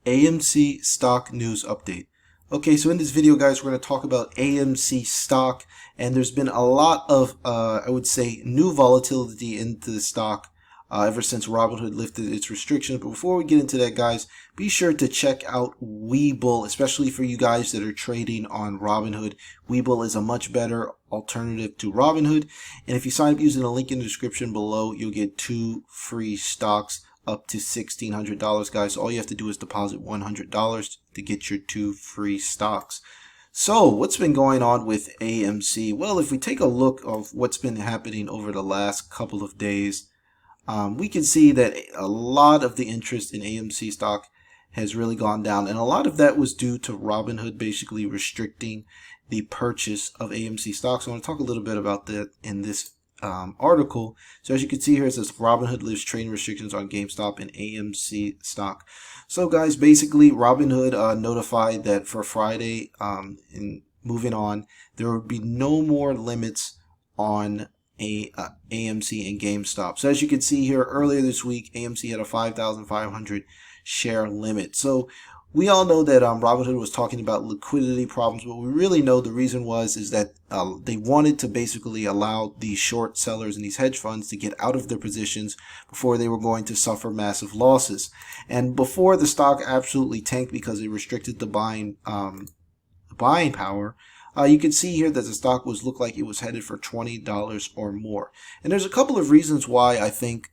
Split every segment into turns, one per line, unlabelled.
AMC stock news update. Okay, so in this video, guys, we're going to talk about AMC stock, and there's been a lot of, I would say, new volatility into the stock ever since Robinhood lifted its restrictions. But before we get into that, guys, be sure to check out Webull, especially for you guys that are trading on Robinhood. Webull is a much better alternative to Robinhood, and if you sign up using the link in the description below, you'll get 2 free stocks up to $1,600, guys. So all you have to do is deposit $100 to get your 2 free stocks. So what's been going on with AMC? Well, if we take a look of what's been happening over the last couple of days, we can see that a lot of the interest in AMC stock has really gone down, and a lot of that was due to Robinhood basically restricting the purchase of AMC stocks. So I want to talk a little bit about that in this article. So as you can see here, it says Robinhood lifts trading restrictions on GameStop and AMC stock. So guys, basically Robinhood notified that for Friday, and moving on, there would be no more limits on AMC and GameStop. So as you can see here, earlier this week, AMC had a 5,500 share limit. So we all know that Robinhood was talking about liquidity problems, but we really know the reason is that they wanted to basically allow these short sellers and these hedge funds to get out of their positions before they were going to suffer massive losses. And before the stock absolutely tanked because it restricted the buying power, you can see here that the stock looked like it was headed for $20 or more. And there's a couple of reasons why I think,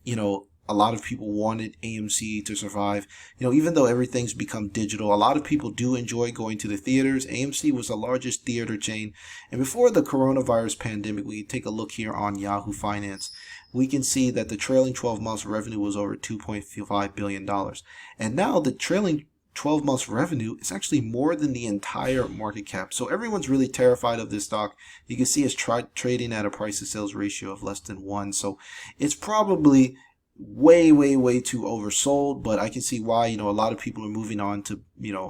a lot of people wanted AMC to survive. Even though everything's become digital, a lot of people do enjoy going to the theaters. AMC was the largest theater chain. And before the coronavirus pandemic, we take a look here on Yahoo Finance. We can see that the trailing 12 months revenue was over $2.5 billion. And now the trailing 12 months revenue is actually more than the entire market cap. So everyone's really terrified of this stock. You can see it's trading at a price to sales ratio of less than 1. So it's probably way too oversold, but I can see why, a lot of people are moving on to,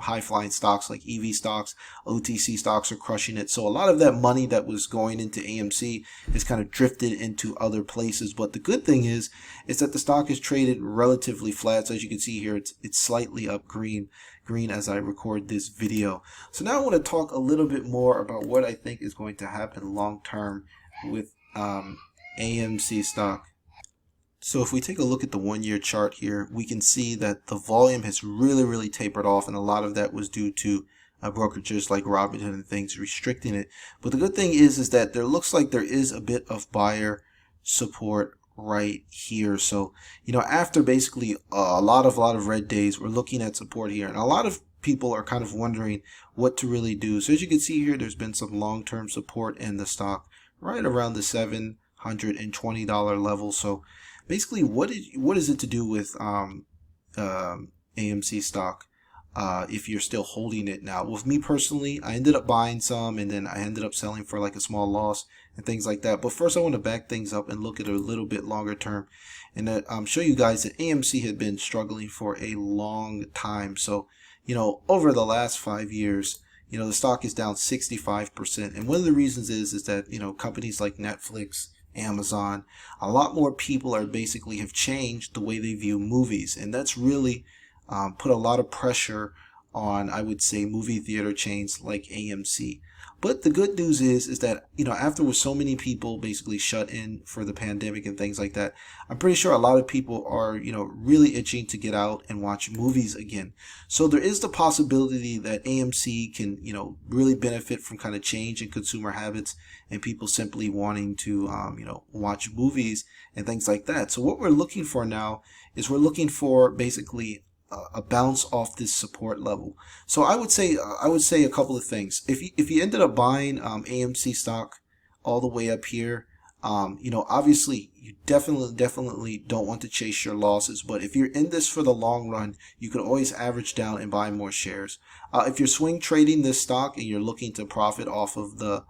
high flying stocks like EV stocks. OTC stocks are crushing it. So a lot of that money that was going into AMC has kind of drifted into other places. But the good thing is that the stock is traded relatively flat. So as you can see here, it's slightly up green as I record this video. So now I want to talk a little bit more about what I think is going to happen long term with AMC stock. So if we take a look at the 1-year chart here, we can see that the volume has really tapered off, and a lot of that was due to brokerages like Robinhood and things restricting it. But the good thing is that there looks like there is a bit of buyer support right here. So, after basically a lot of red days, we're looking at support here, and a lot of people are kind of wondering what to really do. So as you can see here, there's been some long-term support in the stock right around the $720 level. So basically, what is it to do with AMC stock if you're still holding it now? With me personally, I ended up buying some, and then I ended up selling for like a small loss and things like that. But first, I want to back things up and look at a little bit longer term, and show you guys that AMC had been struggling for a long time. So, over the last 5 years, the stock is down 65%. And one of the reasons is that, companies like Netflix, Amazon, a lot more people are basically have changed the way they view movies, and that's really put a lot of pressure on, I would say, movie theater chains like AMC. But the good news is that, after with so many people basically shut in for the pandemic and things like that, I'm pretty sure a lot of people are, really itching to get out and watch movies again. So there is the possibility that AMC can, really benefit from kind of change in consumer habits and people simply wanting to, watch movies and things like that. So what we're looking for now is we're looking for basically a bounce off this support level. So I would say a couple of things. If you ended up buying AMC stock all the way up here, obviously you definitely don't want to chase your losses. But if you're in this for the long run, you can always average down and buy more shares. If you're swing trading this stock and you're looking to profit off of the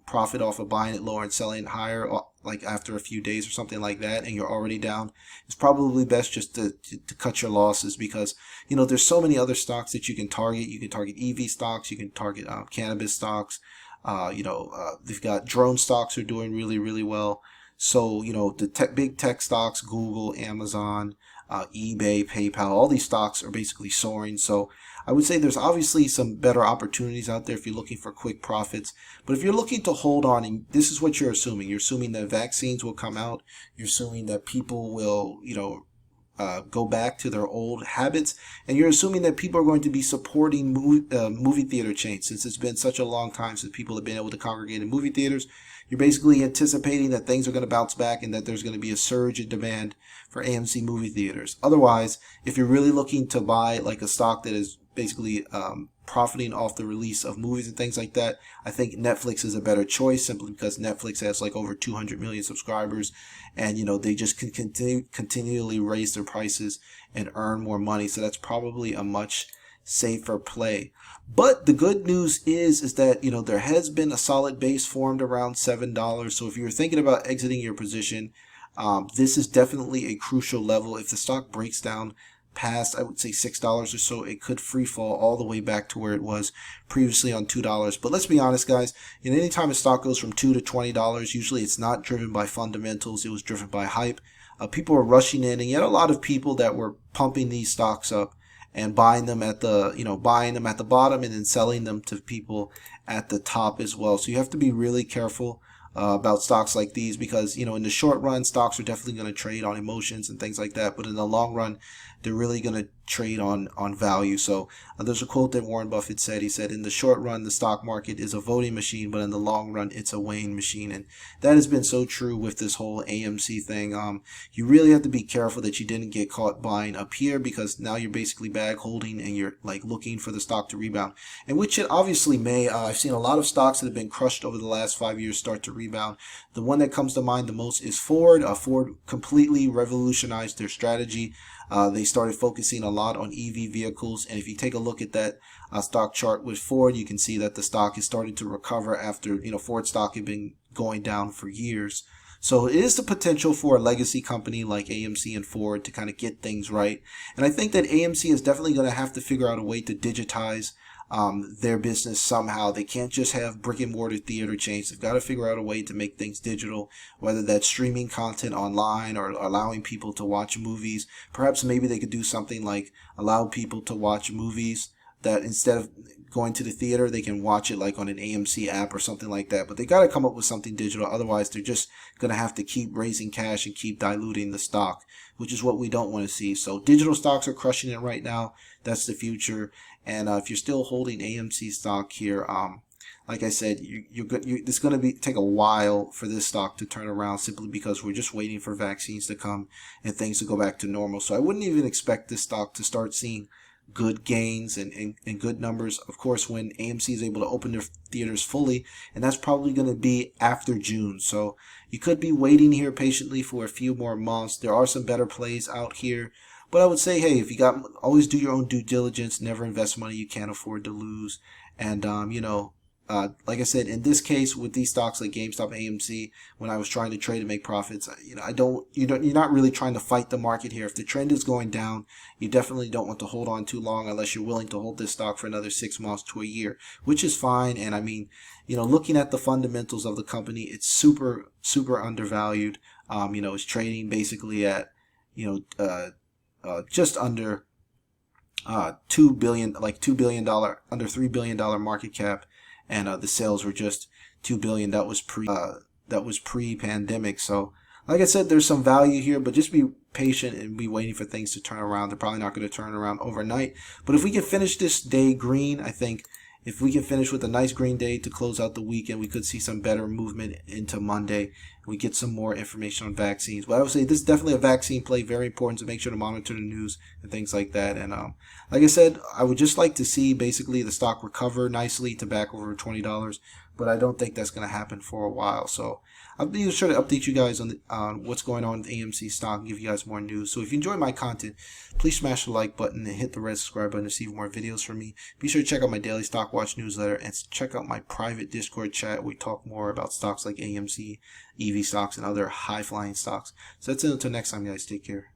profit off of buying it lower and selling it higher, like after a few days or something like that, and you're already down, it's probably best just to cut your losses, because there's so many other stocks that you can target. You can target EV stocks, you can target cannabis stocks. They've got drone stocks are doing really well. So, the big tech stocks, Google, Amazon, eBay, PayPal, all these stocks are basically soaring. So I would say there's obviously some better opportunities out there if you're looking for quick profits. But if you're looking to hold on, and this is what you're assuming. You're assuming that vaccines will come out. You're assuming that people will, go back to their old habits, and you're assuming that people are going to be supporting movie theater chains. Since it's been such a long time since people have been able to congregate in movie theaters, you're basically anticipating that things are going to bounce back and that there's going to be a surge in demand for AMC movie theaters. Otherwise, if you're really looking to buy like a stock that is basically profiting off the release of movies and things like that, I think Netflix is a better choice, simply because Netflix has like over 200 million subscribers, and they just can continually raise their prices and earn more money. So that's probably a much safer play. But the good news is that there has been a solid base formed around $7. So if you're thinking about exiting your position, this is definitely a crucial level. If the stock breaks down past, I would say $6 or so, it could free fall all the way back to where it was previously on $2. But let's be honest, guys, anytime a stock goes from $2 to $20, usually it's not driven by fundamentals. It was driven by hype. People are rushing in, and yet a lot of people that were pumping these stocks up and buying them at the bottom and then selling them to people at the top as well. So you have to be really careful about stocks like these, because in the short run, stocks are definitely going to trade on emotions and things like that, but in the long run, they're really going to trade on value. So there's a quote that Warren Buffett said. He said, in the short run, the stock market is a voting machine, but in the long run, it's a weighing machine. And that has been so true with this whole AMC thing. You really have to be careful that you didn't get caught buying up here, because now you're basically bag holding and you're like looking for the stock to rebound, and which it obviously may. I've seen a lot of stocks that have been crushed over the last 5 years start to rebound. The one that comes to mind the most is Ford. Ford completely revolutionized their strategy. They started focusing a lot on EV vehicles, and if you take a look at that stock chart with Ford, you can see that the stock is starting to recover after Ford stock had been going down for years. So it is the potential for a legacy company like AMC and Ford to kind of get things right, and I think that AMC is definitely going to have to figure out a way to digitize their business somehow. They can't just have brick and mortar theater chains. They've got to figure out a way to make things digital, whether that's streaming content online or allowing people to watch movies. Perhaps maybe they could do something like allow people to watch movies that instead of going to the theater, they can watch it like on an AMC app or something like that. But they got to come up with something digital. Otherwise, they're just going to have to keep raising cash and keep diluting the stock, which is what we don't want to see. So digital stocks are crushing it right now. That's the future. And if you're still holding AMC stock here, like I said, it's going to take a while for this stock to turn around, simply because we're just waiting for vaccines to come and things to go back to normal. So I wouldn't even expect this stock to start seeing good gains and good numbers, of course, when AMC is able to open their theaters fully, and that's probably going to be after June. So you could be waiting here patiently for a few more months. There are some better plays out here, but I would say, hey, if you always do your own due diligence. Never invest money you can't afford to lose. And like I said, in this case with these stocks like GameStop, AMC, when I was trying to trade and make profits, you're not really trying to fight the market here. If the trend is going down, you definitely don't want to hold on too long unless you're willing to hold this stock for another 6 months to a year, which is fine. And I mean, looking at the fundamentals of the company, it's super undervalued. It's trading basically at just under $2 billion, like $2 billion, under $3 billion market cap. And the sales were just $2 billion. That was pre-pandemic. So, like I said, there's some value here, but just be patient and be waiting for things to turn around. They're probably not going to turn around overnight. But if we can finish this day green, I think if we can finish with a nice green day to close out the weekend, we could see some better movement into Monday. We get some more information on vaccines. But I would say this is definitely a vaccine play. Very important to make sure to monitor the news and things like that. And like I said, I would just like to see basically the stock recover nicely to back over $20. But I don't think that's going to happen for a while. So I'll be sure to update you guys on what's going on with AMC stock and give you guys more news. So if you enjoy my content, please smash the like button and hit the red subscribe button to see more videos from me. Be sure to check out my daily Stock Watch newsletter and check out my private Discord chat. We talk more about stocks like AMC, EV stocks, and other high-flying stocks. So that's it until next time, guys. Take care.